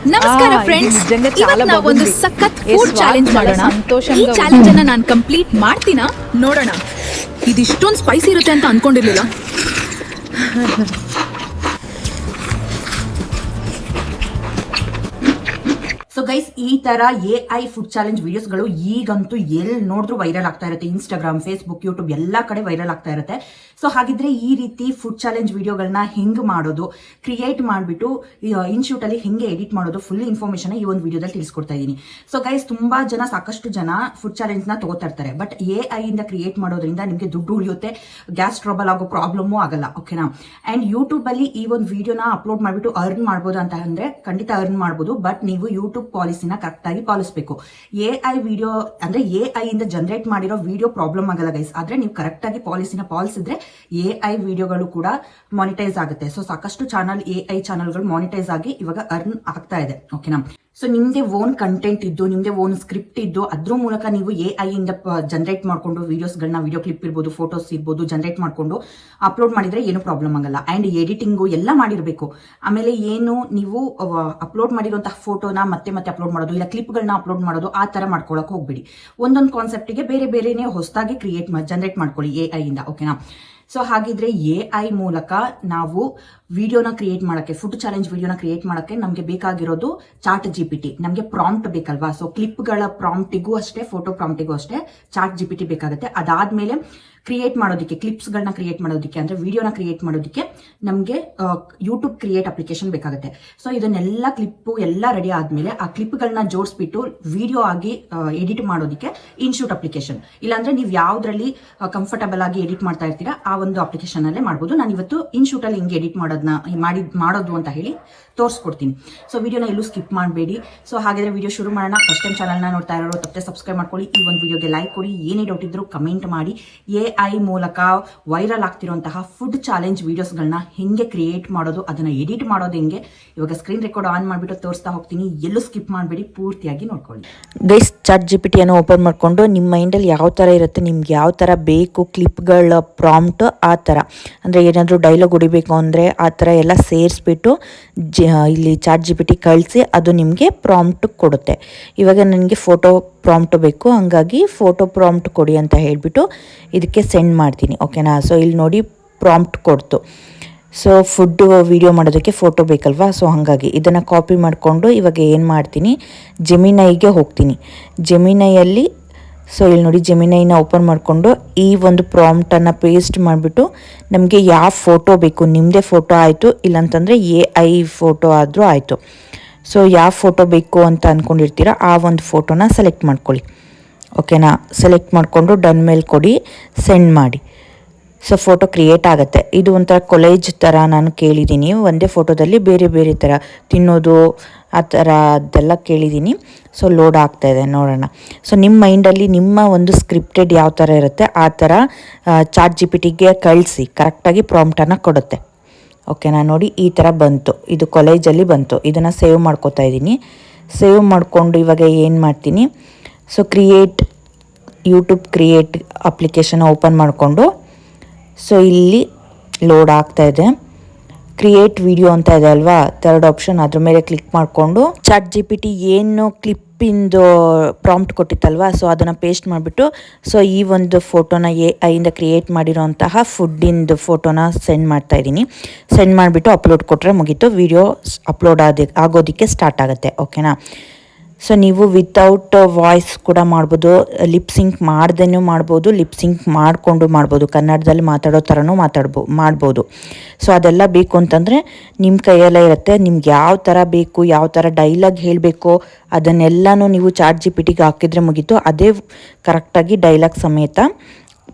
ನಮಸ್ಕಾರ ಫ್ರೆಂಡ್ಸ್, ಇವತ್ತು ನಾವು ಒಂದು ಸಖತ್ ಫುಡ್ ಚಾಲೆಂಜ್ ಮಾಡೋಣ. ಈ ಚಾಲೆಂಜ್ ಅನ್ನ ನಾನು ಕಂಪ್ಲೀಟ್ ಮಾಡ್ತೀನಾ ನೋಡೋಣ. ಇದಿಷ್ಟೊಂದು ಸ್ಪೈಸಿ ಇರುತ್ತೆ ಅಂತ ಅನ್ಕೊಂಡಿರ್ಲಿಲ್ಲ. ಸೊ ಗೈಸ್, ಈ ತರ AI ಫುಡ್ ಚಾಲೆಂಜ್ ವಿಡಿಯೋಸ್ಗಳು ಈಗಂತೂ ಎಲ್ಲಿ ನೋಡಿದ್ರು ವೈರಲ್ ಆಗ್ತಾ ಇರುತ್ತೆ. ಇನ್ಸ್ಟಾಗ್ರಾಮ್, ಫೇಸ್ಬುಕ್, ಯೂಟ್ಯೂಬ್ ಎಲ್ಲಾ ಕಡೆ ವೈರಲ್ ಆಗ್ತಾ ಇರುತ್ತೆ. ಸೊ ಹಾಗಿದ್ರೆ ಈ ರೀತಿ ಫುಡ್ ಚಾಲೆಂಜ್ ವಿಡಿಯೋಗಳನ್ನ ಹೆಂಗ್ ಮಾಡೋದು, ಕ್ರಿಯೇಟ್ ಮಾಡಿಬಿಟ್ಟು ಇನ್ಸ್ಟಿಟ್ಯೂಟ್ ಅಲ್ಲಿ ಹೆಂಗೆ ಎಡಿಟ್ ಮಾಡೋದು, ಫುಲ್ ಇನ್ಫಾರ್ಮೇಶನ್ ಈ ಒಂದು ವಿಡಿಯೋದಲ್ಲಿ ತಿಳಿಸ್ಕೊಡ್ತಾ ಇದ್ದೀನಿ. ಸೊ ಗೈಸ್, ಸಾಕಷ್ಟು ಜನ ಫುಡ್ ಚಾಲೆಂಜ್ ನ ತಗೋತಾ ಇರ್ತಾರೆ. ಬಟ್ AI ಇಂದ ಕ್ರಿಯೇಟ್ ಮಾಡೋದ್ರಿಂದ ನಿಮಗೆ ದುಡ್ಡು ಉಳಿಯುತ್ತೆ, ಗ್ಯಾಸ್ ಟ್ರಬಲ್ ಆಗೋ ಪ್ರಾಬ್ಲಮ್ ಆಗಲ್ಲ. ಓಕೆನಾ? ಅಂಡ್ ಯೂಟ್ಯೂಬ್ ಅಲ್ಲಿ ಈ ಒಂದು ವಿಡಿಯೋನ ಅಪ್ಲೋಡ್ ಮಾಡಿಬಿಟ್ಟು ಅರ್ನ್ ಮಾಡ್ಬೋದು ಅಂತ ಅಂದ್ರೆ ಖಂಡಿತ ಅರ್ನ್ ಮಾಡ್ಬೋದು. ಬಟ್ ನೀವು ಯೂಟ್ಯೂಬ್ ಪಾಲಿಸಿನ ಕರೆಕ್ಟ್ ಆಗಿ ಪಾಲಿಸಬೇಕು. AI ವಿಡಿಯೋ ಅಂದ್ರೆ AI ಇಂದ ಜನರೇಟ್ ಮಾಡಿರೋ ವಿಡಿಯೋ ಪ್ರಾಬ್ಲಮ್ ಆಗಲ್ಲ ಗೈಸ್. ಆದ್ರೆ ನೀವು ಕರೆಕ್ಟ್ ಆಗಿ ಪಾಲಿಸಿನ ಪಾಲಿಸಿದ್ರೆ AI ವಿಡಿಯೋಗಳು ಕೂಡ ಮಾನಿಟೈಸ್ ಆಗುತ್ತೆ. ಸೊ ಸಾಕಷ್ಟು AI ಚಾನಲ್ಗಳು ಮಾನಿಟೈಸ್ ಆಗಿ ಇವಾಗ ಅರ್ನ್ ಆಗ್ತಾ ಇದೆ. ಓಕೆನಾ? ಸೊ ನಿಮ್ದೇ ಓನ್ ಕಂಟೆಂಟ್ ಇದ್ದು, ನಿಮ್ದೇ ಓನ್ ಸ್ಕ್ರಿಪ್ಟ್ ಇದ್ದು, ಅದ್ರ ಮೂಲಕ ನೀವು AI ಇಂದ ಜನರೇಟ್ ಮಾಡ್ಕೊಂಡು ವಿಡಿಯೋಸ್ಗಳನ್ನ, ವಿಡಿಯೋ ಕ್ಲಿಪ್ ಇರ್ಬೋದು, ಫೋಟೋಸ್ ಇರ್ಬೋದು, ಜನರೇಟ್ ಮಾಡ್ಕೊಂಡು ಅಪ್ಲೋಡ್ ಮಾಡಿದ್ರೆ ಏನು ಪ್ರಾಬ್ಲಮ್ ಆಗಲ್ಲ. ಅಂಡ್ ಎಡಿಟಿಂಗು ಎಲ್ಲ ಮಾಡಿರ್ಬೇಕು. ಆಮೇಲೆ ಏನು ನೀವು ಅಪ್ಲೋಡ್ ಮಾಡಿರುವಂತಹ ಫೋಟೋನ ಮತ್ತೆ ಮತ್ತೆ ಅಪ್ಲೋಡ್ ಮಾಡೋದು, ಇಲ್ಲ ಕ್ಲಿಪ್ಗಳನ್ನ ಅಪ್ಲೋಡ್ ಮಾಡೋದು, ಆ ತರ ಮಾಡ್ಕೊಳಕ್ ಹೋಗ್ಬಿಡಿ. ಒಂದೊಂದು ಕಾನ್ಸೆಪ್ಟಿಗೆ ಬೇರೆ ಬೇರೆನೇ ಹೊಸದಾಗಿ ಜನರೇಟ್ ಮಾಡ್ಕೊಳ್ಳಿ AI ಇಂದ. ಓಕೆನಾ? ಸೊ ಹಾಗಿದ್ರೆ AI ಮೂಲಕ ನಾವು ವಿಡಿಯೋನ ಕ್ರಿಯೇಟ್ ಮಾಡಕ್ಕೆ, ಫುಡ್ ಚಾಲೆಂಜ್ ವಿಡಿಯೋನ ಕ್ರಿಯೇಟ್ ಮಾಡಕ್ಕೆ ನಮಗೆ ಬೇಕಾಗಿರೋದು ಚಾಟ್ GPT. ನಮಗೆ ಪ್ರಾಂಪ್ಟ್ ಬೇಕಲ್ವಾ? ಸೊ ಕ್ಲಿಪ್ಗಳ ಪ್ರಾಂಪ್ಟಿಗೂ ಅಷ್ಟೇ, ಫೋಟೋ ಪ್ರಾಂಪ್ಟಿಗೂ ಅಷ್ಟೇ ಚಾಟ್ GPT ಬೇಕಾಗುತ್ತೆ. ಅದಾದ್ಮೇಲೆ ಕ್ರಿಯೇಟ್ ಮಾಡೋದಕ್ಕೆ, ಕ್ಲಿಪ್ಸ್ಗಳನ್ನ ಕ್ರಿಯೇಟ್ ಮಾಡೋದಕ್ಕೆ, ಅಂದ್ರೆ ವಿಡಿಯೋನ ಕ್ರಿಯೇಟ್ ಮಾಡೋದಕ್ಕೆ ನಮಗೆ ಯೂಟ್ಯೂಬ್ ಕ್ರಿಯೇಟ್ ಅಪ್ಲಿಕೇಶನ್ ಬೇಕಾಗುತ್ತೆ. ಸೊ ಇದನ್ನೆಲ್ಲ ಕ್ಲಿಪ್ಪು ಎಲ್ಲ ರೆಡಿ ಆದ್ಮೇಲೆ ಆ ಕ್ಲಿಪ್ಗಳನ್ನ ಜೋಡಿಸ್ಬಿಟ್ಟು ವಿಡಿಯೋ ಆಗಿ ಎಡಿಟ್ ಮಾಡೋದಕ್ಕೆ ಇನ್ಶೂಟ್ ಅಪ್ಲಿಕೇಶನ್, ಇಲ್ಲಾಂದ್ರೆ ನೀವು ಯಾವ್ದ್ರಲ್ಲಿ ಕಂಫರ್ಟಬಲ್ ಆಗಿ ಎಡಿಟ್ ಮಾಡ್ತಾ ಇರ್ತೀರಾ ಆ ಒಂದು ಅಪ್ಲಿಕೇಶನ್ ಅಲ್ಲೇ ಮಾಡ್ಬೋದು. ನಾನು ಇವತ್ತು ಇನ್ಶೂಟ್ ಅಲ್ಲಿ ಹಿಂಗೆ ಎಡಿಟ್ ಮಾಡೋದು ಅಂತ ಹೇಳಿ ತೋರಿಸ್ಕೊಡ್ತೀನಿ. ಸೊ ವಿಡಿಯೋನ ಎಲ್ಲೂ ಸ್ಕಿಪ್ ಮಾಡಬೇಡಿ. ಸೊ ಹಾಗಾದ್ರೆ ವಿಡಿಯೋ ಶುರು ಮಾಡೋಣ. ಫಸ್ಟ್ ಟೈಮ್ ಚಾನಲ್ನ ನೋಡ್ತಾ ಇರೋರು ತಪ್ಪದೆ ಸಬ್ಸ್ಕ್ರೈಬ್ ಮಾಡ್ಕೊಳ್ಳಿ. ಈ ಒಂದು ವಿಡಿಯೋಗೆ ಲೈಕ್ ಕೊಡಿ. ಏನೇ ಡೌಟ್ ಇದ್ರು ಕಮೆಂಟ್ ಮಾಡಿ. AI ಮೂಲಕ ವೈರಲ್ ಆಗ್ತಿರುವಂತಹ ಫುಡ್ ಚಾಲೆಂಜ್ ವಿಡಿಯೋಸ್ಗಳನ್ನ ಹೆಂಗೆ ಕ್ರಿಯೇಟ್ ಮಾಡೋದು, ಅದನ್ನ ಎಡಿಟ್ ಮಾಡೋದು ಹೆಂಗೆ, ಇವಾಗ ಸ್ಕ್ರೀನ್ ರೆಕಾರ್ಡ್ ಆನ್ ಮಾಡಿಬಿಟ್ಟು ತೋರಿಸ್ತಾ ಹೋಗ್ತೀನಿ. ಎಲ್ಲೂ ಸ್ಕಿಪ್ ಮಾಡಬೇಡಿ, ಪೂರ್ತಿಯಾಗಿ ನೋಡ್ಕೊಳ್ಳಿ. ಗೈಸ್, ಚಾಟ್ GPT ಅನ್ನು ಓಪನ್ ಮಾಡಿಕೊಂಡು ನಿಮ್ಮ ಮೈಂಡಲ್ಲಿ ಯಾವ ಥರ ಇರುತ್ತೆ, ನಿಮ್ಗೆ ಯಾವ ಥರ ಬೇಕು ಕ್ಲಿಪ್ಗಳ ಪ್ರಾಂಪ್ಟ್, ಆ ಥರ ಅಂದರೆ ಏನಾದರೂ ಡೈಲಾಗ್ ಹೊಡಿಬೇಕು ಅಂದರೆ ಆ ಥರ ಎಲ್ಲ ಸೇರಿಸ್ಬಿಟ್ಟು ಇಲ್ಲಿ ಚಾಟ್ GPT ಕಳಿಸಿ ಅದು ನಿಮಗೆ ಪ್ರಾಂಪ್ಟ್ ಕೊಡುತ್ತೆ. ಇವಾಗ ನನಗೆ ಫೋಟೋ ಪ್ರಾಂಪ್ಟ್ ಬೇಕು, ಹಂಗಾಗಿ ಫೋಟೋ ಪ್ರಾಂಪ್ಟ್ ಕೊಡಿ ಅಂತ ಹೇಳಿಬಿಟ್ಟು ಇದಕ್ಕೆ ಸೆಂಡ್ ಮಾಡ್ತೀನಿ. ಓಕೆನಾ? ಸೊ ಇಲ್ಲಿ ನೋಡಿ ಪ್ರಾಂಪ್ಟ್ ಕೊಡ್ತು. ಸೊ ಫುಡ್ ವಿಡಿಯೋ ಮಾಡೋದಕ್ಕೆ ಫೋಟೋ ಬೇಕಲ್ವಾ? ಸೊ ಹಾಗಾಗಿ ಇದನ್ನು ಕಾಪಿ ಮಾಡಿಕೊಂಡು ಇವಾಗ ಏನು ಮಾಡ್ತೀನಿ, ಜೆಮಿನೈಗೆ ಹೋಗ್ತೀನಿ. ಜೆಮಿನೈಯಲ್ಲಿ ಸೊ ಇಲ್ಲಿ ನೋಡಿ ಜೆಮಿನೈನ ಓಪನ್ ಮಾಡಿಕೊಂಡು ಈ ಒಂದು ಪ್ರಾಂಪ್ಟನ್ನು ಪೇಸ್ಟ್ ಮಾಡಿಬಿಟ್ಟು ನಮಗೆ ಯಾವ ಫೋಟೋ ಬೇಕು, ನಿಮ್ಮದೇ ಫೋಟೋ ಆಯಿತು, ಇಲ್ಲಾಂತಂದರೆ AI ಫೋಟೋ ಆದರೂ ಆಯಿತು. ಸೊ ಯಾವ ಫೋಟೋ ಬೇಕು ಅಂತ ಅಂದ್ಕೊಂಡಿರ್ತೀರ ಆ ಒಂದು ಫೋಟೋನ ಸೆಲೆಕ್ಟ್ ಮಾಡ್ಕೊಳ್ಳಿ. ಓಕೆನಾ? ಸೆಲೆಕ್ಟ್ ಮಾಡಿಕೊಂಡು ಡನ್ ಮೇಲೆ ಕೊಡಿ, ಸೆಂಡ್ ಮಾಡಿ. ಸೊ ಫೋಟೋ ಕ್ರಿಯೇಟ್ ಆಗುತ್ತೆ. ಇದು ಒಂಥರ ಕೊಲೇಜ್ ಥರ ನಾನು ಕೇಳಿದ್ದೀನಿ. ಒಂದೇ ಫೋಟೋದಲ್ಲಿ ಬೇರೆ ಬೇರೆ ಥರ ತಿನ್ನೋದು ಆ ಥರ ಅದೆಲ್ಲ ಕೇಳಿದ್ದೀನಿ. ಸೊ ಲೋಡ್ ಆಗ್ತಾಯಿದೆ, ನೋಡೋಣ. ಸೊ ನಿಮ್ಮ ಮೈಂಡಲ್ಲಿ ನಿಮ್ಮ ಒಂದು ಸ್ಕ್ರಿಪ್ಟೆಡ್ ಯಾವ ಥರ ಇರುತ್ತೆ ಆ ಥರ ಚಾಟ್ GPTಗೆ ಕಳಿಸಿ, ಕರೆಕ್ಟಾಗಿ ಪ್ರಾಂಪ್ಟನ್ನು ಕೊಡುತ್ತೆ. ಓಕೆನಾ? ನೋಡಿ ಈ ಥರ ಬಂತು, ಇದು ಕಾಲೇಜಲ್ಲಿ ಬಂತು. ಇದನ್ನು ಸೇವ್ ಮಾಡ್ಕೋತಾ ಇದ್ದೀನಿ. ಸೇವ್ ಮಾಡಿಕೊಂಡು ಇವಾಗ ಏನು ಮಾಡ್ತೀನಿ, so YouTube create application open ಮಾಡಿಕೊಂಡು ಸೊ ಇಲ್ಲಿ ಲೋಡ್ ಆಗ್ತಾಯಿದೆ. ಕ್ರಿಯೇಟ್ ವಿಡಿಯೋ ಅಂತ ಇದೆ ಅಲ್ವಾ, ಥರ್ಡ್ ಆಪ್ಷನ್, ಅದ್ರ ಮೇಲೆ ಕ್ಲಿಕ್ ಮಾಡಿಕೊಂಡು ಚಾಟ್ GPT ಏನು ಕ್ಲಿಪ್ಪಿಂದು ಪ್ರಾಂಪ್ಟ್ ಕೊಟ್ಟಿತ್ತಲ್ವಾ, ಸೊ ಅದನ್ನು ಪೇಸ್ಟ್ ಮಾಡಿಬಿಟ್ಟು ಸೊ ಈ ಒಂದು ಫೋಟೋನ AI ಇಂದ ಕ್ರಿಯೇಟ್ ಮಾಡಿರೋಂತಹ ಫುಡ್ಡಿಂದು ಫೋಟೋನ ಸೆಂಡ್ ಮಾಡ್ತಾಯಿದ್ದೀನಿ. ಸೆಂಡ್ ಮಾಡಿಬಿಟ್ಟು ಅಪ್ಲೋಡ್ ಕೊಟ್ಟರೆ ಮುಗೀತು, ವಿಡಿಯೋ ಅಪ್ಲೋಡ್ ಆಗೋದಕ್ಕೆ ಸ್ಟಾರ್ಟ್ ಆಗುತ್ತೆ. ಓಕೆನಾ? ಸೊ ನೀವು ವಿತೌಟ್ ವಾಯ್ಸ್ ಕೂಡ ಮಾಡ್ಬೋದು, ಲಿಪ್ ಸಿಂಕ್ ಮಾಡ್ದೇನೂ ಮಾಡ್ಬೋದು, ಲಿಪ್ ಸಿಂಕ್ ಮಾಡಿಕೊಂಡು ಮಾಡ್ಬೋದು, ಕನ್ನಡದಲ್ಲಿ ಮಾತಾಡೋ ಥರನೂ ಮಾಡ್ಬೋದು. ಸೊ ಅದೆಲ್ಲ ಬೇಕು ಅಂತಂದರೆ ನಿಮ್ಮ ಕೈಯಲ್ಲೇ ಇರುತ್ತೆ. ನಿಮ್ಗೆ ಯಾವ ಥರ ಬೇಕು, ಯಾವ ಥರ ಡೈಲಾಗ್ ಹೇಳಬೇಕು ಅದನ್ನೆಲ್ಲನೂ ನೀವು ಚಾಟ್ GPTಗೆ ಹಾಕಿದರೆ ಮುಗೀತು. ಅದೇ ಕರೆಕ್ಟಾಗಿ ಡೈಲಾಗ್ ಸಮೇತ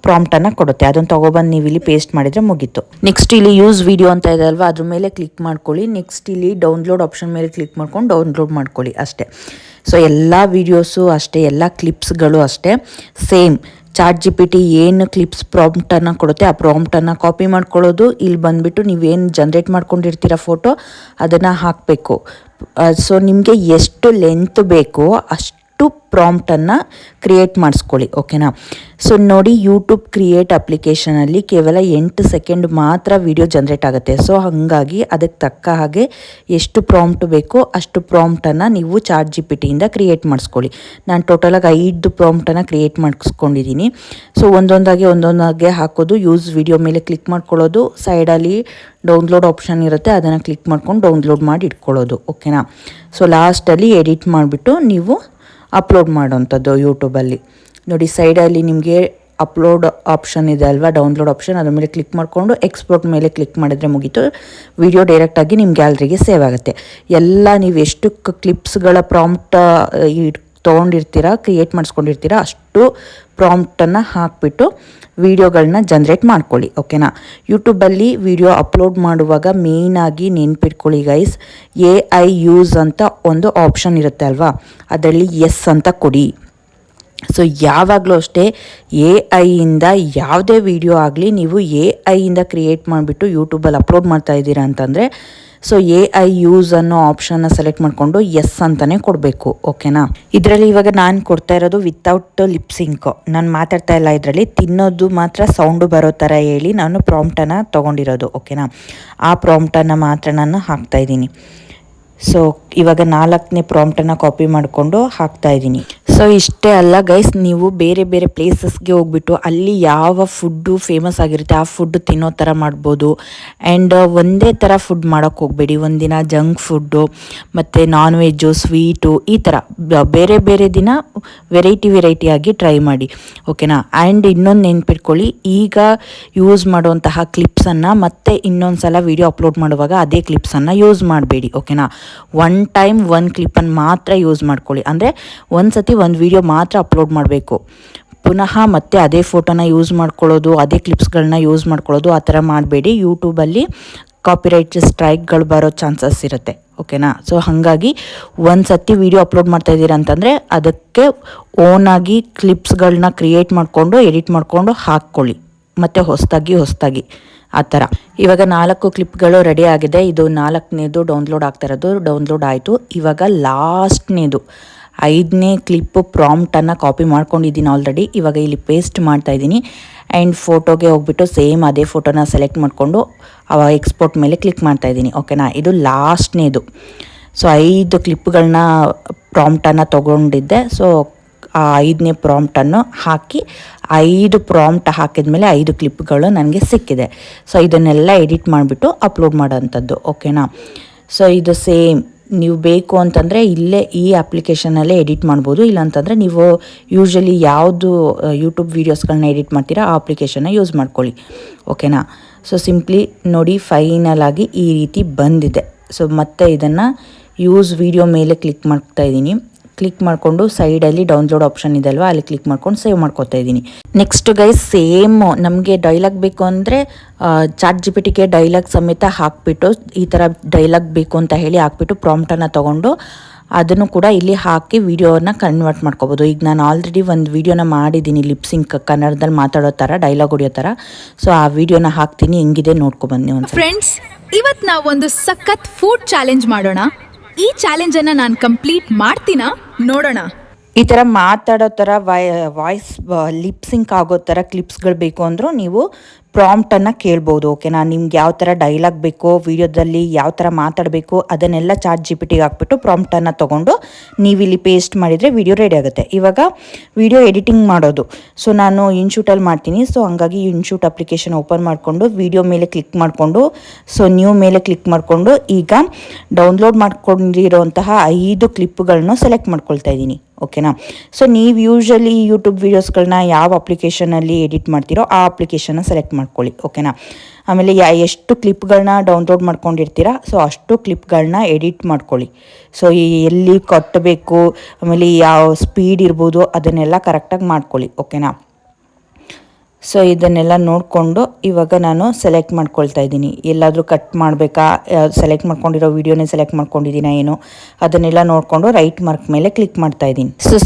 ಪ್ರಾಂಪ್ಟನ್ನು ಕೊಡುತ್ತೆ. ಅದನ್ನು ತೊಗೊಬಂದು ನೀವು ಇಲ್ಲಿ ಪೇಸ್ಟ್ ಮಾಡಿದರೆ ಮುಗೀತು. ನೆಕ್ಸ್ಟ್ ಇಲ್ಲಿ ಯೂಸ್ ವಿಡಿಯೋ ಅಂತ ಇದೆ ಅಲ್ವಾ, ಅದ್ರ ಮೇಲೆ ಕ್ಲಿಕ್ ಮಾಡ್ಕೊಳ್ಳಿ. ನೆಕ್ಸ್ಟ್ ಇಲ್ಲಿ ಡೌನ್ಲೋಡ್ ಆಪ್ಷನ್ ಮೇಲೆ ಕ್ಲಿಕ್ ಮಾಡ್ಕೊಂಡು ಡೌನ್ಲೋಡ್ ಮಾಡ್ಕೊಳ್ಳಿ ಅಷ್ಟೇ. ಸೊ ಎಲ್ಲ ವೀಡಿಯೋಸು ಅಷ್ಟೇ, ಎಲ್ಲ ಕ್ಲಿಪ್ಸ್ಗಳು ಅಷ್ಟೇ ಸೇಮ್. ಚಾಟ್ GPT ಏನು ಕ್ಲಿಪ್ಸ್ ಪ್ರಾಂಪ್ಟನ್ನು ಕೊಡುತ್ತೆ ಆ ಪ್ರಾಂಪ್ಟನ್ನು ಕಾಪಿ ಮಾಡ್ಕೊಳ್ಳೋದು, ಇಲ್ಲಿ ಬಂದುಬಿಟ್ಟು ನೀವೇನು ಜನ್ರೇಟ್ ಮಾಡ್ಕೊಂಡಿರ್ತೀರ ಫೋಟೋ ಅದನ್ನು ಹಾಕಬೇಕು. ಸೊ ನಿಮಗೆ ಎಷ್ಟು ಲೆಂತ್ ಬೇಕೋ ಅಷ್ಟು ಪ್ರಾಂಪ್ಟನ್ನು ಕ್ರಿಯೇಟ್ ಮಾಡಿಸ್ಕೊಳ್ಳಿ. ಓಕೆನಾ. ಸೊ ನೋಡಿ, ಯೂಟ್ಯೂಬ್ ಕ್ರಿಯೇಟ್ ಅಪ್ಲಿಕೇಶನಲ್ಲಿ ಕೇವಲ 8 ಸೆಕೆಂಡ್ ಮಾತ್ರ ವಿಡಿಯೋ ಜನ್ರೇಟ್ ಆಗುತ್ತೆ. ಸೊ ಹಾಗಾಗಿ ಅದಕ್ಕೆ ತಕ್ಕ ಹಾಗೆ ಎಷ್ಟು ಪ್ರಾಂಪ್ಟ್ ಬೇಕೋ ಅಷ್ಟು ಪ್ರಾಂಪ್ಟನ್ನು ನೀವು ಚಾಟ್ ಜಿಪಿಟಿಯಿಂದ ಕ್ರಿಯೇಟ್ ಮಾಡಿಸ್ಕೊಳ್ಳಿ. ನಾನು ಟೋಟಲಾಗಿ 5 ಪ್ರಾಂಪ್ಟನ್ನು ಕ್ರಿಯೇಟ್ ಮಾಡಿಸ್ಕೊಂಡಿದ್ದೀನಿ. ಸೊ ಒಂದೊಂದಾಗೆ ಹಾಕೋದು, ಯೂಸ್ ವಿಡಿಯೋ ಮೇಲೆ ಕ್ಲಿಕ್ ಮಾಡ್ಕೊಳ್ಳೋದು, ಸೈಡಲ್ಲಿ ಡೌನ್ಲೋಡ್ ಆಪ್ಷನ್ ಇರುತ್ತೆ, ಅದನ್ನು ಕ್ಲಿಕ್ ಮಾಡ್ಕೊಂಡು ಡೌನ್ಲೋಡ್ ಮಾಡಿ ಇಟ್ಕೊಳ್ಳೋದು. ಓಕೆನಾ. ಸೊ ಲಾಸ್ಟಲ್ಲಿ ಎಡಿಟ್ ಮಾಡಿಬಿಟ್ಟು ನೀವು ಅಪ್ಲೋಡ್ ಮಾಡೋವಂಥದ್ದು ಯೂಟ್ಯೂಬಲ್ಲಿ. ನೋಡಿ, ಸೈಡಲ್ಲಿ ನಿಮಗೆ ಅಪ್ಲೋಡ್ ಆಪ್ಷನ್ ಇದೆ ಅಲ್ವಾ, ಡೌನ್ಲೋಡ್ ಆಪ್ಷನ್, ಅದ್ರ ಮೇಲೆ ಕ್ಲಿಕ್ ಮಾಡಿಕೊಂಡು ಎಕ್ಸ್ಪೋರ್ಟ್ ಮೇಲೆ ಕ್ಲಿಕ್ ಮಾಡಿದ್ರೆ ಮುಗೀತು, ವಿಡಿಯೋ ಡೈರೆಕ್ಟಾಗಿ ನಿಮ್ಮ ಗ್ಯಾಲರಿಗೆ ಸೇವ್ ಆಗುತ್ತೆ. ಎಲ್ಲ ನೀವು ಎಷ್ಟು ಕ್ಲಿಪ್ಸ್ಗಳ ಪ್ರಾಂಪ್ಟ್ ತೊಗೊಂಡಿರ್ತೀರ, ಕ್ರಿಯೇಟ್ ಮಾಡಿಸ್ಕೊಂಡಿರ್ತೀರ, ಅಷ್ಟು ಪ್ರಾಂಪ್ಟನ್ನು ಹಾಕಿಬಿಟ್ಟು ವಿಡಿಯೋಗಳನ್ನ ಜನ್ರೇಟ್ ಮಾಡ್ಕೊಳ್ಳಿ. ಓಕೆನಾ. ಯೂಟ್ಯೂಬಲ್ಲಿ ವಿಡಿಯೋ ಅಪ್ಲೋಡ್ ಮಾಡುವಾಗ ಮೇಯ್ನಾಗಿ ನೆನ್ಪಿಟ್ಕೊಳ್ಳಿ ಗೈಸ್, AI ಯೂಸ್ ಅಂತ ಒಂದು ಆಪ್ಷನ್ ಇರುತ್ತೆ ಅಲ್ವಾ, ಅದರಲ್ಲಿ ಎಸ್ ಅಂತ ಕೊಡಿ. ಸೊ ಯಾವಾಗಲೂ ಅಷ್ಟೇ AI ಯಾವುದೇ ವಿಡಿಯೋ ಆಗಲಿ ನೀವು AI ಕ್ರಿಯೇಟ್ ಮಾಡಿಬಿಟ್ಟು ಯೂಟ್ಯೂಬಲ್ಲಿ ಅಪ್ಲೋಡ್ ಮಾಡ್ತಾ ಇದ್ದೀರಾ ಅಂತಂದರೆ, ಸೊ AI ಯೂಸ್ ಅನ್ನೋ ಆಪ್ಷನ್ನ ಸೆಲೆಕ್ಟ್ ಮಾಡಿಕೊಂಡು ಎಸ್ ಅಂತಲೇ ಕೊಡಬೇಕು. ಓಕೆನಾ. ಇದರಲ್ಲಿ ಇವಾಗ ನಾನು ಕೊಡ್ತಾ ಇರೋದು ವಿತೌಟ್ ಲಿಪ್ಸಿಂಕ್, ನಾನು ಮಾತಾಡ್ತಾ ಇಲ್ಲ, ಇದರಲ್ಲಿ ತಿನ್ನೋದು ಮಾತ್ರ ಸೌಂಡು ಬರೋ ಥರ ಹೇಳಿ ನಾನು ಪ್ರಾಂಪ್ಟನ್ನು ತೊಗೊಂಡಿರೋದು. ಓಕೆನಾ. ಆ ಪ್ರಾಂಪ್ಟನ್ನು ಮಾತ್ರ ನಾನು ಹಾಕ್ತಾಯಿದ್ದೀನಿ. ಸೊ ಇವಾಗ 4ನೇ ಪ್ರಾಂಪ್ಟನ್ನು ಕಾಪಿ ಮಾಡಿಕೊಂಡು ಹಾಕ್ತಾಯಿದ್ದೀನಿ. ಸೊ ಇಷ್ಟೇ ಅಲ್ಲ ಗೈಸ್, ನೀವು ಬೇರೆ ಬೇರೆ ಪ್ಲೇಸಸ್ಗೆ ಹೋಗ್ಬಿಟ್ಟು ಅಲ್ಲಿ ಯಾವ ಫುಡ್ಡು ಫೇಮಸ್ ಆಗಿರುತ್ತೆ ಆ ಫುಡ್ ತಿನ್ನೋ ಥರ ಮಾಡ್ಬೋದು. ಆ್ಯಂಡ್ ಒಂದೇ ಥರ ಫುಡ್ ಮಾಡೋಕ್ಕೆ ಹೋಗಬೇಡಿ. ಒಂದಿನ ಜಂಕ್ ಫುಡ್ಡು ಮತ್ತು ನಾನ್ ವೆಜ್ಜು, ಸ್ವೀಟು, ಈ ಥರ ಬೇರೆ ಬೇರೆ ದಿನ ವೆರೈಟಿಯಾಗಿ ಟ್ರೈ ಮಾಡಿ. ಓಕೆನಾ. ಆ್ಯಂಡ್ ಇನ್ನೊಂದು ನೆನ್ಪಿಟ್ಕೊಳ್ಳಿ, ಈಗ ಯೂಸ್ ಮಾಡುವಂತಹ ಕ್ಲಿಪ್ಸನ್ನು ಮತ್ತೆ ಇನ್ನೊಂದು ಸಲ ವೀಡಿಯೋ ಅಪ್ಲೋಡ್ ಮಾಡುವಾಗ ಅದೇ ಕ್ಲಿಪ್ಸನ್ನು ಯೂಸ್ ಮಾಡಬೇಡಿ. ಓಕೆನಾ. ಒನ್ ಟೈಮ್ ಒನ್ ಕ್ಲಿಪ್ಪನ್ನು ಮಾತ್ರ ಯೂಸ್ ಮಾಡ್ಕೊಳ್ಳಿ. ಅಂದರೆ ಒಂದು ಸತಿ ಒಂದು ವಿಡಿಯೋ ಮಾತ್ರ ಅಪ್ಲೋಡ್ ಮಾಡಬೇಕು. ಪುನಃ ಮತ್ತೆ ಅದೇ ಫೋಟೋನ ಯೂಸ್ ಮಾಡ್ಕೊಳ್ಳೋದು, ಅದೇ ಕ್ಲಿಪ್ಸ್ಗಳನ್ನ ಯೂಸ್ ಮಾಡ್ಕೊಳ್ಳೋದು, ಆ ಥರ ಮಾಡಬೇಡಿ. ಯೂಟ್ಯೂಬಲ್ಲಿ ಕಾಪಿರೈಟ್ ಸ್ಟ್ರೈಕ್ಗಳು ಬರೋ ಚಾನ್ಸಸ್ ಇರುತ್ತೆ. ಓಕೆನಾ. ಸೊ ಹಾಗಾಗಿ ಒಂದು ಸತಿ ವಿಡಿಯೋ ಅಪ್ಲೋಡ್ ಮಾಡ್ತಾ ಇದ್ದೀರಾ ಅಂತಂದರೆ ಅದಕ್ಕೆ ಓನಾಗಿ ಕ್ಲಿಪ್ಸ್ಗಳನ್ನ ಕ್ರಿಯೇಟ್ ಮಾಡಿಕೊಂಡು ಎಡಿಟ್ ಮಾಡಿಕೊಂಡು ಹಾಕ್ಕೊಳ್ಳಿ, ಮತ್ತು ಹೊಸದಾಗಿ ಆ ಥರ. ಇವಾಗ 4 ಕ್ಲಿಪ್ಗಳು ರೆಡಿ ಆಗಿದೆ. ಇದು 4ನೇದು ಡೌನ್ಲೋಡ್ ಆಗ್ತಾ ಇರೋದು, ಡೌನ್ಲೋಡ್ ಆಯಿತು. ಇವಾಗ ಲಾಸ್ಟ್ನೇದು 5ನೇ ಕ್ಲಿಪ್ಪು ಪ್ರಾಂಪ್ಟನ್ನು ಕಾಪಿ ಮಾಡ್ಕೊಂಡಿದ್ದೀನಿ ಆಲ್ರೆಡಿ. ಇವಾಗ ಇಲ್ಲಿ ಪೇಸ್ಟ್ ಮಾಡ್ತಾಯಿದ್ದೀನಿ. ಆ್ಯಂಡ್ ಫೋಟೋಗೆ ಹೋಗ್ಬಿಟ್ಟು ಸೇಮ್ ಅದೇ ಫೋಟೋನ ಸೆಲೆಕ್ಟ್ ಮಾಡಿಕೊಂಡು ಎಕ್ಸ್ಪೋರ್ಟ್ ಮೇಲೆ ಕ್ಲಿಕ್ ಮಾಡ್ತಾಯಿದ್ದೀನಿ. ಓಕೆನಾ. ಇದು ಲಾಸ್ಟ್ನೇದು. ಸೊ 5 ಕ್ಲಿಪ್ಗಳನ್ನ ಪ್ರಾಂಪ್ಟನ್ನು ತೊಗೊಂಡಿದ್ದೆ. ಸೊ ಆ 5ನೇ ಪ್ರಾಂಪ್ಟನ್ನು ಹಾಕಿ 5 ಪ್ರಾಂಪ್ಟ್ ಹಾಕಿದ್ಮೇಲೆ 5 ಕ್ಲಿಪ್ಗಳು ನನಗೆ ಸಿಕ್ಕಿದೆ. ಸೊ ಇದನ್ನೆಲ್ಲ ಎಡಿಟ್ ಮಾಡಿಬಿಟ್ಟು ಅಪ್ಲೋಡ್ ಮಾಡೋವಂಥದ್ದು. ಓಕೆನಾ. ಸೊ ಇದು ಸೇಮ್ ನೀವು ಬೇಕು ಅಂತಂದರೆ ಇಲ್ಲೇ ಈ ಅಪ್ಲಿಕೇಶನಲ್ಲೇ ಎಡಿಟ್ ಮಾಡ್ಬೋದು. ಇಲ್ಲಾಂತಂದರೆ ನೀವು ಯೂಶ್ವಲಿ ಯಾವುದು ಯೂಟ್ಯೂಬ್ ವೀಡಿಯೋಸ್ಗಳನ್ನ ಎಡಿಟ್ ಮಾಡ್ತೀರಾ ಆ ಅಪ್ಲಿಕೇಶನ್ನ ಯೂಸ್ ಮಾಡ್ಕೊಳ್ಳಿ. ಓಕೆನಾ. ಸೊ ಸಿಂಪ್ಲಿ ನೋಡಿ, ಫೈನಲ್ ಆಗಿ ಈ ರೀತಿ ಬಂದಿದೆ. ಸೊ ಮತ್ತೆ ಇದನ್ನು ಯೂಸ್ ವಿಡಿಯೋ ಮೇಲೆ ಕ್ಲಿಕ್ ಮಾಡ್ತಾಯಿದ್ದೀನಿ. ಕ್ಲಿಕ್ ಮಾಡಿಕೊಂಡು ಸೈಡಲ್ಲಿ ಡೌನ್ಲೋಡ್ ಆಪ್ಷನ್ ಇದೆ ಅಲ್ವಾ, ಅಲ್ಲಿ ಕ್ಲಿಕ್ ಮಾಡ್ಕೊಂಡು ಸೇವ್ ಮಾಡ್ಕೊತಾ ಇದ್ದೀನಿ. ನೆಕ್ಸ್ಟ್ ಗೈಸ್, ಸೇಮ್ ನಮಗೆ ಡೈಲಾಗ್ ಬೇಕು ಅಂದರೆ ಚಾಟ್ ಜಿಪಿಟಿಗೆ ಡೈಲಾಗ್ ಸಮೇತ ಹಾಕಿಬಿಟ್ಟು, ಈ ಥರ ಡೈಲಾಗ್ ಬೇಕು ಅಂತ ಹೇಳಿ ಹಾಕ್ಬಿಟ್ಟು ಪ್ರಾಂಪ್ಟನ್ನು ತೊಗೊಂಡು ಅದನ್ನು ಕೂಡ ಇಲ್ಲಿ ಹಾಕಿ ವಿಡಿಯೋನ ಕನ್ವರ್ಟ್ ಮಾಡ್ಕೋಬೋದು. ಈಗ ನಾನು ಆಲ್ರೆಡಿ ಒಂದು ವಿಡಿಯೋನ ಮಾಡಿದ್ದೀನಿ ಲಿಪ್ಸಿಂಕ್, ಕನ್ನಡದಲ್ಲಿ ಮಾತಾಡೋ ಥರ, ಡೈಲಾಗ್ ಹೊಡಿಯೋ ಥರ. ಸೊ ಆ ವಿಡಿಯೋನ ಹಾಕ್ತೀನಿ, ಹೆಂಗಿದೆ ನೋಡ್ಕೊಬನ್ನಿ ಒಂದು. ಫ್ರೆಂಡ್ಸ್, ಇವತ್ತು ನಾವೊಂದು ಸಖತ್ ಫುಡ್ ಚಾಲೆಂಜ್ ಮಾಡೋಣ. ಈ ಚಾಲೆಂಜ್ ಅನ್ನ ನಾನು ಕಂಪ್ಲೀಟ್ ಮಾಡ್ತೀನಾ, ನೋಡೋಣ. ಈ ಥರ ಮಾತಾಡೋ ಥರ ವಾಯ್ಸ್ ಲಿಪ್ಸಿಂಕ್ ಆಗೋ ಥರ ಕ್ಲಿಪ್ಸ್ಗಳು ಬೇಕು ಅಂದರೂ ನೀವು ಪ್ರಾಂಪ್ಟನ್ನು ಕೇಳ್ಬೋದು. ಓಕೆನಾ. ನಿಮ್ಗೆ ಯಾವ ಥರ ಡೈಲಾಗ್ ಬೇಕೋ, ವಿಡಿಯೋದಲ್ಲಿ ಯಾವ ಥರ ಮಾತಾಡಬೇಕು ಅದನ್ನೆಲ್ಲ ಚಾಟ್ ಜಿಪಿಟಿಗೆ ಹಾಕ್ಬಿಟ್ಟು ಪ್ರಾಂಪ್ಟನ್ನು ತೊಗೊಂಡು ನೀವಿಲ್ಲಿ ಪೇಸ್ಟ್ ಮಾಡಿದರೆ ವಿಡಿಯೋ ರೆಡಿ ಆಗುತ್ತೆ. ಇವಾಗ ವಿಡಿಯೋ ಎಡಿಟಿಂಗ್ ಮಾಡೋದು. ಸೊ ನಾನು ಇನ್ಶೂಟಲ್ಲಿ ಮಾಡ್ತೀನಿ. ಸೊ ಹಂಗಾಗಿ ಇನ್ಶೂಟ್ ಅಪ್ಲಿಕೇಶನ್ ಓಪನ್ ಮಾಡಿಕೊಂಡು ವಿಡಿಯೋ ಮೇಲೆ ಕ್ಲಿಕ್ ಮಾಡಿಕೊಂಡು, ಸೊ ನ್ಯೂ ಮೇಲೆ ಕ್ಲಿಕ್ ಮಾಡಿಕೊಂಡು ಈಗ ಡೌನ್ಲೋಡ್ ಮಾಡ್ಕೊಂಡಿರೋಂತಹ 5 ಕ್ಲಿಪ್ಗಳನ್ನು ಸೆಲೆಕ್ಟ್ ಮಾಡ್ಕೊಳ್ತಾ ಇದ್ದೀನಿ. ಓಕೆನಾ. ಸೊ ನೀವು ಯೂಶ್ವಲಿ ಯೂಟ್ಯೂಬ್ ವೀಡಿಯೋಸ್ಗಳನ್ನ ಯಾವ ಅಪ್ಲಿಕೇಶನಲ್ಲಿ ಎಡಿಟ್ ಮಾಡ್ತೀರೋ ಆ ಅಪ್ಲಿಕೇಶನ್ನ ಸೆಲೆಕ್ಟ್ ಮಾಡ್ಕೊಳ್ಳಿ. ಓಕೆನಾ. ಆಮೇಲೆ ಎಷ್ಟು ಕ್ಲಿಪ್ಗಳನ್ನ ಡೌನ್ಲೋಡ್ ಮಾಡ್ಕೊಂಡಿರ್ತೀರಾ ಸೊ ಅಷ್ಟು ಕ್ಲಿಪ್ಗಳನ್ನ ಎಡಿಟ್ ಮಾಡ್ಕೊಳ್ಳಿ. ಸೊ ಎಲ್ಲಿ ಕಟ್ಟಬೇಕು, ಆಮೇಲೆ ಯಾವ ಸ್ಪೀಡ್ ಇರ್ಬೋದು ಅದನ್ನೆಲ್ಲ ಕರೆಕ್ಟಾಗಿ ಮಾಡ್ಕೊಳ್ಳಿ. ಓಕೆನಾ. ಸೊ ಇದನ್ನೆಲ್ಲ ನೋಡಿಕೊಂಡು ಇವಾಗ ನಾನು ಸೆಲೆಕ್ಟ್ ಮಾಡ್ಕೊಳ್ತಾ ಇದ್ದೀನಿ. ಎಲ್ಲಾದರೂ ಕಟ್ ಮಾಡಬೇಕಾ, ಸೆಲೆಕ್ಟ್ ಮಾಡ್ಕೊಂಡಿರೋ ವೀಡಿಯೋನೇ ಸೆಲೆಕ್ಟ್ ಮಾಡ್ಕೊಂಡಿದ್ದೀನ ಏನು ಅದನ್ನೆಲ್ಲ ನೋಡಿಕೊಂಡು ರೈಟ್ ಮಾರ್ಕ್ ಮೇಲೆ ಕ್ಲಿಕ್ ಮಾಡ್ತಾ ಇದ್ದೀನಿ. ಸೊ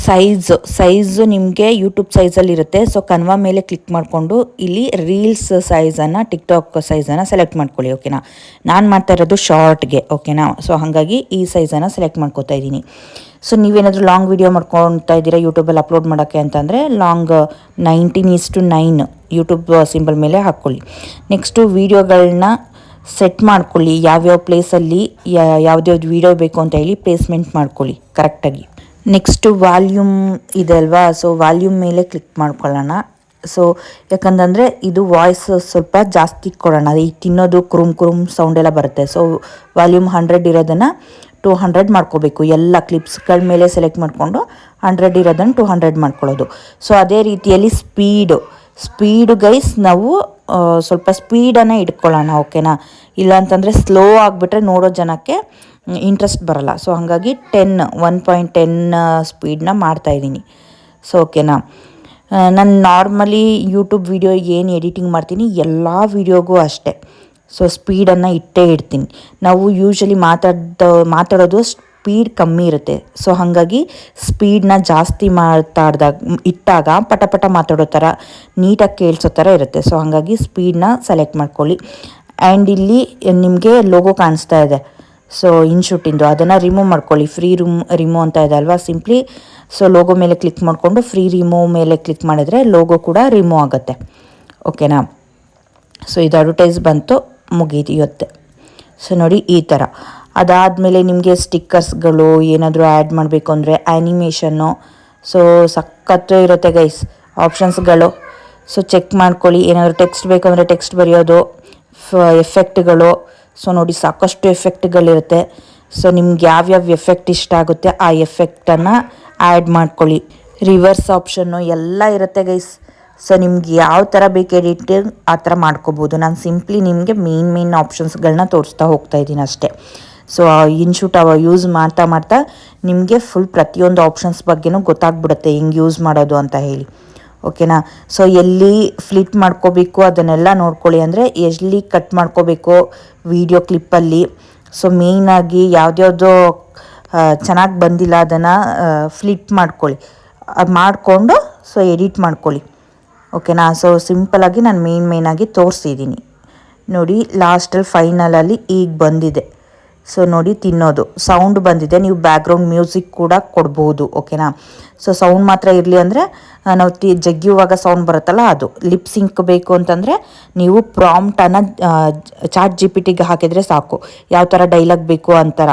ಸೈಜು ನಿಮಗೆ ಯೂಟ್ಯೂಬ್ ಸೈಜಲ್ಲಿ ಇರುತ್ತೆ. ಸೊ ಕನ್ವಾ ಮೇಲೆ ಕ್ಲಿಕ್ ಮಾಡಿಕೊಂಡು ಇಲ್ಲಿ ರೀಲ್ಸ್ ಸೈಜನ್ನು, ಟಿಕ್ಟಾಕ್ ಸೈಜನ್ನು ಸೆಲೆಕ್ಟ್ ಮಾಡ್ಕೊಳ್ಳಿ. ಓಕೆನಾ. ನಾನು ಮಾಡ್ತಾ ಇರೋದು ಶಾರ್ಟ್ಗೆ. ಓಕೆನಾ. ಸೊ ಹಾಗಾಗಿ ಈ ಸೈಜನ್ನು ಸೆಲೆಕ್ಟ್ ಮಾಡ್ಕೊತಾ ಇದ್ದೀನಿ. ಸೊ ನೀವೇನಾದರೂ ಲಾಂಗ್ ವೀಡಿಯೋ ಮಾಡ್ಕೊತಾ ಇದ್ದೀರಾ ಯೂಟ್ಯೂಬಲ್ಲಿ ಅಪ್ಲೋಡ್ ಮಾಡೋಕ್ಕೆ ಅಂತಂದರೆ ಲಾಂಗ್ 19:9 ಯೂಟ್ಯೂಬ್ ಸಿಂಬಲ್ ಮೇಲೆ ಹಾಕ್ಕೊಳ್ಳಿ. ನೆಕ್ಸ್ಟು ವೀಡಿಯೋಗಳನ್ನ ಸೆಟ್ ಮಾಡ್ಕೊಳ್ಳಿ, ಯಾವ್ಯಾವ ಪ್ಲೇಸಲ್ಲಿ ಯಾವ್ದ್ಯಾವ್ದು ವೀಡಿಯೋ ಬೇಕು ಅಂತ ಹೇಳಿ ಪ್ಲೇಸ್ಮೆಂಟ್ ಮಾಡ್ಕೊಳ್ಳಿ ಕರೆಕ್ಟಾಗಿ. ನೆಕ್ಸ್ಟು ವಾಲ್ಯೂಮ್ ಇದೆ ಅಲ್ವಾ, ಸೊ ವಾಲ್ಯೂಮ್ ಮೇಲೆ ಕ್ಲಿಕ್ ಮಾಡ್ಕೊಳ್ಳೋಣ. ಸೊ ಯಾಕಂತಂದರೆ ಇದು ವಾಯ್ಸ್ ಸ್ವಲ್ಪ ಜಾಸ್ತಿ ಕೊಡೋಣ, ಈ ತಿನ್ನೋದು ಕುರುಮ್ ಸೌಂಡೆಲ್ಲ ಬರುತ್ತೆ. ಸೊ ವಾಲ್ಯೂಮ್ 100 ಇರೋದನ್ನು 200 ಮಾಡ್ಕೋಬೇಕು. ಎಲ್ಲ ಕ್ಲಿಪ್ಸ್ಗಳ ಮೇಲೆ ಸೆಲೆಕ್ಟ್ ಮಾಡಿಕೊಂಡು 100 ಇರೋದನ್ನು 200 ಮಾಡ್ಕೊಳ್ಳೋದು. ಸೊ ಅದೇ ರೀತಿಯಲ್ಲಿ ಸ್ಪೀಡು ಗೈಸ್ ನಾವು ಸ್ವಲ್ಪ ಸ್ಪೀಡನ್ನು ಇಟ್ಕೊಳ್ಳೋಣ, ಓಕೆನಾ. ಇಲ್ಲಾಂತಂದರೆ ಸ್ಲೋ ಆಗಿಬಿಟ್ರೆ ನೋಡೋ ಜನಕ್ಕೆ ಇಂಟ್ರೆಸ್ಟ್ ಬರೋಲ್ಲ. ಸೊ ಹಾಗಾಗಿ 1.10 ಸ್ಪೀಡನ್ನ ಮಾಡ್ತಾಯಿದ್ದೀನಿ. ಸೊ ಓಕೆನಾ. ನಾನು ನಾರ್ಮಲಿ ಯೂಟ್ಯೂಬ್ ವೀಡಿಯೋ ಏನು ಎಡಿಟಿಂಗ್ ಮಾಡ್ತೀನಿ ಎಲ್ಲ ವೀಡಿಯೋಗೂ ಅಷ್ಟೇ. ಸೊ ಸ್ಪೀಡನ್ನು ಇಟ್ಟೇ ಇಡ್ತೀನಿ. ನಾವು ಯೂಶ್ವಲಿ ಮಾತಾಡೋದು ಸ್ಪೀಡ್ ಕಮ್ಮಿ ಇರುತ್ತೆ. ಸೊ ಹಾಗಾಗಿ ಸ್ಪೀಡನ್ನ ಜಾಸ್ತಿ ಇಟ್ಟಾಗ ಪಟ ಮಾತಾಡೋ ಥರ ನೀಟಾಗಿ ಕೇಳಿಸೋ ಥರ ಇರುತ್ತೆ. ಸೊ ಹಾಗಾಗಿ ಸ್ಪೀಡನ್ನ ಸೆಲೆಕ್ಟ್ ಮಾಡ್ಕೊಳ್ಳಿ. ಆ್ಯಂಡ್ ಇಲ್ಲಿ ನಿಮಗೆ ಲೋಗೋ ಕಾಣಿಸ್ತಾ ಇದೆ, ಸೊ ಇನ್ಶೂಟಿಂದು, ಅದನ್ನು ರಿಮೂವ್ ಮಾಡ್ಕೊಳ್ಳಿ. ಫ್ರೀ ರಿಮೂವ್ ಅಂತ ಇದೆ ಅಲ್ವಾ, ಸಿಂಪ್ಲಿ ಸೊ ಲೋಗೋ ಮೇಲೆ ಕ್ಲಿಕ್ ಮಾಡಿಕೊಂಡು ಫ್ರೀ ರಿಮೂವ್ ಮೇಲೆ ಕ್ಲಿಕ್ ಮಾಡಿದರೆ ಲೋಗೋ ಕೂಡ ರಿಮೂವ್ ಆಗುತ್ತೆ, ಓಕೆನಾ. ಸೊ ಇದು ಅಡ್ವರ್ಟೈಸ್ ಬಂತು, ಮುಗೀತು ಇವತ್ತೆ. ಸೊ ನೋಡಿ ಈ ಥರ. ಅದಾದಮೇಲೆ ನಿಮಗೆ ಸ್ಟಿಕ್ಕರ್ಸ್ಗಳು ಏನಾದರೂ ಆ್ಯಡ್ ಮಾಡಬೇಕು ಅಂದರೆ ಆ್ಯನಿಮೇಷನ್ನು, ಸೊ ಸಖತ್ತು ಇರುತ್ತೆ ಗೈಸ್ ಆಪ್ಷನ್ಸ್ಗಳು. ಸೊ ಚೆಕ್ ಮಾಡ್ಕೊಳ್ಳಿ. ಏನಾದರೂ ಟೆಕ್ಸ್ಟ್ ಬೇಕಂದರೆ ಟೆಕ್ಸ್ಟ್ ಬರೆಯೋದು, ಎಫೆಕ್ಟ್ಗಳು. ಸೊ ನೋಡಿ ಸಾಕಷ್ಟು ಎಫೆಕ್ಟ್ಗಳಿರುತ್ತೆ. ಸೊ ನಿಮ್ಗೆ ಯಾವ್ಯಾವ ಎಫೆಕ್ಟ್ ಇಷ್ಟ ಆಗುತ್ತೆ ಆ ಎಫೆಕ್ಟನ್ನು ಆ್ಯಡ್ ಮಾಡ್ಕೊಳ್ಳಿ. ರಿವರ್ಸ್ ಆಪ್ಷನ್ನು ಎಲ್ಲ ಇರುತ್ತೆ ಗೈಸ್. ಸೊ ನಿಮ್ಗೆ ಯಾವ ಥರ ಬೇಕು ಎಡಿಟಿಂಗ್ ಆ ಥರ ಮಾಡ್ಕೋಬೋದು. ನಾನು ಸಿಂಪ್ಲಿ ನಿಮಗೆ ಮೇನ್ ಆಪ್ಷನ್ಸ್ಗಳನ್ನ ತೋರಿಸ್ತಾ ಹೋಗ್ತಾ ಇದ್ದೀನಿ ಅಷ್ಟೇ. ಸೊ ಇನ್ಶೂಟ್ ಯೂಸ್ ಮಾಡ್ತಾ ನಿಮಗೆ ಫುಲ್ ಪ್ರತಿಯೊಂದು ಆಪ್ಷನ್ಸ್ ಬಗ್ಗೆನೂ ಗೊತ್ತಾಗ್ಬಿಡುತ್ತೆ ಹೆಂಗೆ ಯೂಸ್ ಮಾಡೋದು ಅಂತ ಹೇಳಿ, ಓಕೆನಾ. ಸೊ ಎಲ್ಲಿ ಫ್ಲಿಟ್ ಮಾಡ್ಕೋಬೇಕು ಅದನ್ನೆಲ್ಲ ನೋಡ್ಕೊಳ್ಳಿ, ಅಂದರೆ ಎಲ್ಲಿ ಕಟ್ ಮಾಡ್ಕೋಬೇಕು ವಿಡಿಯೋ ಕ್ಲಿಪ್ಪಲ್ಲಿ. ಸೊ ಮೇಯ್ನಾಗಿ ಯಾವ್ದ್ಯಾವುದೋ ಚೆನ್ನಾಗಿ ಬಂದಿಲ್ಲ ಅದನ್ನು ಫ್ಲಿಟ್ ಮಾಡ್ಕೊಳ್ಳಿ, ಅದು ಮಾಡಿಕೊಂಡು ಸೊ ಎಡಿಟ್ ಮಾಡ್ಕೊಳ್ಳಿ, ಓಕೆನಾ. ಸೊ ಸಿಂಪಲಾಗಿ ನಾನು ಮೇಯ್ನಾಗಿ ತೋರಿಸಿದ್ದೀನಿ ನೋಡಿ. ಲಾಸ್ಟಲ್ಲಿ ಫೈನಲಲ್ಲಿ ಈಗ ಬಂದಿದೆ. ಸೊ ನೋಡಿ ತಿನ್ನೋದು ಸೌಂಡ್ ಬಂದಿದೆ. ನೀವು ಬ್ಯಾಕ್ಗ್ರೌಂಡ್ ಮ್ಯೂಸಿಕ್ ಕೂಡ ಕೊಡ್ಬೋದು, ಓಕೆನಾ. ಸೊ ಸೌಂಡ್ ಮಾತ್ರ ಇರಲಿ ಅಂದರೆ ನಾವು ಜಗ್ಗಿಯುವಾಗ ಸೌಂಡ್ ಬರುತ್ತಲ್ಲ ಅದು. ಲಿಪ್ ಸಿಂಕ್ ಬೇಕು ಅಂತಂದರೆ ನೀವು ಪ್ರಾಂಪ್ಟನ್ನು ChatGPTಗೆ ಹಾಕಿದರೆ ಸಾಕು, ಯಾವ ಥರ ಡೈಲಾಗ್ ಬೇಕು ಅಂತಾರ.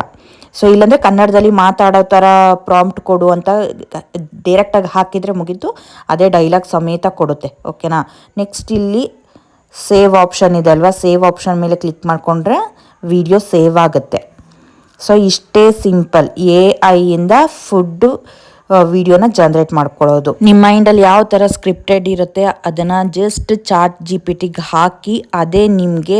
ಸೊ ಇಲ್ಲಾಂದರೆ ಕನ್ನಡದಲ್ಲಿ ಮಾತಾಡೋ ಥರ ಪ್ರಾಂಪ್ಟ್ ಕೊಡು ಅಂತ ಡೈರೆಕ್ಟಾಗಿ ಹಾಕಿದರೆ ಮುಗೀತು, ಅದೇ ಡೈಲಾಗ್ ಸಮೇತ ಕೊಡುತ್ತೆ, ಓಕೆನಾ. ನೆಕ್ಸ್ಟ್ ಇಲ್ಲಿ ಸೇವ್ ಆಪ್ಷನ್ ಇದೆ ಅಲ್ವಾ, ಸೇವ್ ಆಪ್ಷನ್ ಮೇಲೆ ಕ್ಲಿಕ್ ಮಾಡಿಕೊಂಡ್ರೆ ವಿಡಿಯೋ ಸೇವ್ ಆಗುತ್ತೆ. ಸೊ ಇಷ್ಟೇ ಸಿಂಪಲ್ AI-ಇಂದ ಫುಡ್ಡು ವಿಡಿಯೋನ ಜನ್ರೇಟ್ ಮಾಡ್ಕೊಳ್ಳೋದು. ನಿಮ್ಮ ಮೈಂಡಲ್ಲಿ ಯಾವ ಥರ ಸ್ಕ್ರಿಪ್ಟೆಡ್ ಇರುತ್ತೆ ಅದನ್ನು ಜಸ್ಟ್ ChatGPTಗೆ ಹಾಕಿ ಅದೇ ನಿಮಗೆ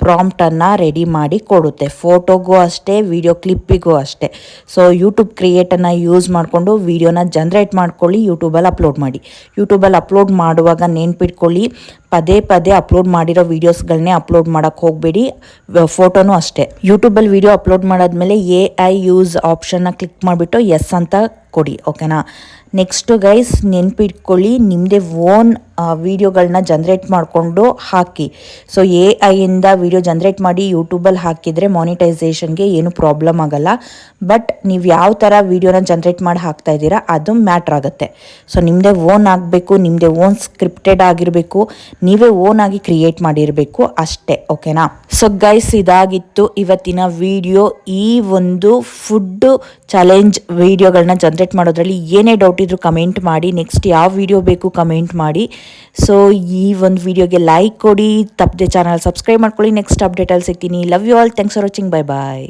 ಪ್ರಾಂಪ್ಟನ್ನು ರೆಡಿ ಮಾಡಿ ಕೊಡುತ್ತೆ. ಫೋಟೋಗೂ ಅಷ್ಟೇ, ವಿಡಿಯೋ ಕ್ಲಿಪ್ಪಿಗೂ ಅಷ್ಟೇ. ಸೊ ಯೂಟ್ಯೂಬ್ ಕ್ರಿಯೇಟನ್ನು ಯೂಸ್ ಮಾಡಿಕೊಂಡು ವಿಡಿಯೋನ ಜನ್ರೇಟ್ ಮಾಡ್ಕೊಳ್ಳಿ, ಯೂಟ್ಯೂಬಲ್ಲಿ ಅಪ್ಲೋಡ್ ಮಾಡಿ. ಯೂಟ್ಯೂಬಲ್ಲಿ ಅಪ್ಲೋಡ್ ಮಾಡುವಾಗ ನೆನ್ಪಿಟ್ಕೊಳ್ಳಿ, ಪದೇ ಅಪ್ಲೋಡ್ ಮಾಡಿರೋ ವೀಡಿಯೋಸ್ಗಳನ್ನೇ ಅಪ್ಲೋಡ್ ಮಾಡೋಕ್ಕೆ ಹೋಗಬೇಡಿ. ಫೋಟೋನೂ ಅಷ್ಟೇ. ಯೂಟ್ಯೂಬಲ್ಲಿ ವಿಡಿಯೋ ಅಪ್ಲೋಡ್ ಮಾಡಾದ್ಮೇಲೆ AI ಯೂಸ್ ಆಪ್ಷನ್ನ ಕ್ಲಿಕ್ ಮಾಡಿಬಿಟ್ಟು ಎಸ್ ಅಂತ ಕೊಡಿ, ಓಕೆನಾ. ನೆಕ್ಸ್ಟು ಗೈಸ್ ನೆನ್ಪಿಟ್ಕೊಳ್ಳಿ, ನಿಮ್ಮದೇ ಓನ್ ವೀಡಿಯೋಗಳನ್ನ ಜನ್ರೇಟ್ ಮಾಡಿಕೊಂಡು ಹಾಕಿ. ಸೊ AI-ಇಂದ ವಿಡಿಯೋ ಜನ್ರೇಟ್ ಮಾಡಿ ಯೂಟ್ಯೂಬಲ್ಲಿ ಹಾಕಿದರೆ ಮಾನಿಟೈಸೇಷನ್ಗೆ ಏನು ಪ್ರಾಬ್ಲಮ್ ಆಗಲ್ಲ. ಬಟ್ ನೀವು ಯಾವ ಥರ ವೀಡಿಯೋನ ಜನ್ರೇಟ್ ಮಾಡಿ ಹಾಕ್ತಾ ಇದ್ದೀರಾ ಅದು ಮ್ಯಾಟ್ರ್ ಆಗುತ್ತೆ. ಸೊ ನಿಮ್ಮದೇ ಓನ್ ಆಗಬೇಕು, ನಿಮ್ಮದೇ ಓನ್ ಸ್ಕ್ರಿಪ್ಟೆಡ್ ಆಗಿರಬೇಕು, ನೀವೇ ಓನ್ ಆಗಿ ಕ್ರಿಯೇಟ್ ಮಾಡಿರಬೇಕು ಅಷ್ಟೇ, ಓಕೆನಾ. ಸೊ ಗೈಸ್ ಇದಾಗಿತ್ತು ಇವತ್ತಿನ ವಿಡಿಯೋ. ಈ ಒಂದು ಫುಡ್ ಚಾಲೆಂಜ್ ವಿಡಿಯೋಗಳನ್ನ ಜನ್ರೇಟ್ ಮಾಡೋದ್ರಲ್ಲಿ ಏನೇ ಡೌಟ್ ಇದ್ರೂ ಕಮೆಂಟ್ ಮಾಡಿ. ನೆಕ್ಸ್ಟ್ ಯಾವ ವಿಡಿಯೋ ಬೇಕು ಕಮೆಂಟ್ ಮಾಡಿ. ಸೊ ಈ ಒಂದು ವಿಡಿಯೋಗೆ ಲೈಕ್ ಕೊಡಿ, ತಪ್ಪದೆ ಚಾನಲ್ ಸಬ್ಸ್ಕ್ರೈಬ್ ಮಾಡ್ಕೊಳ್ಳಿ. ನೆಕ್ಸ್ಟ್ ಅಪ್ಡೇಟಲ್ಲಿ ಸಿಗ್ತೀನಿ. Love you all, thanks for watching, bye bye.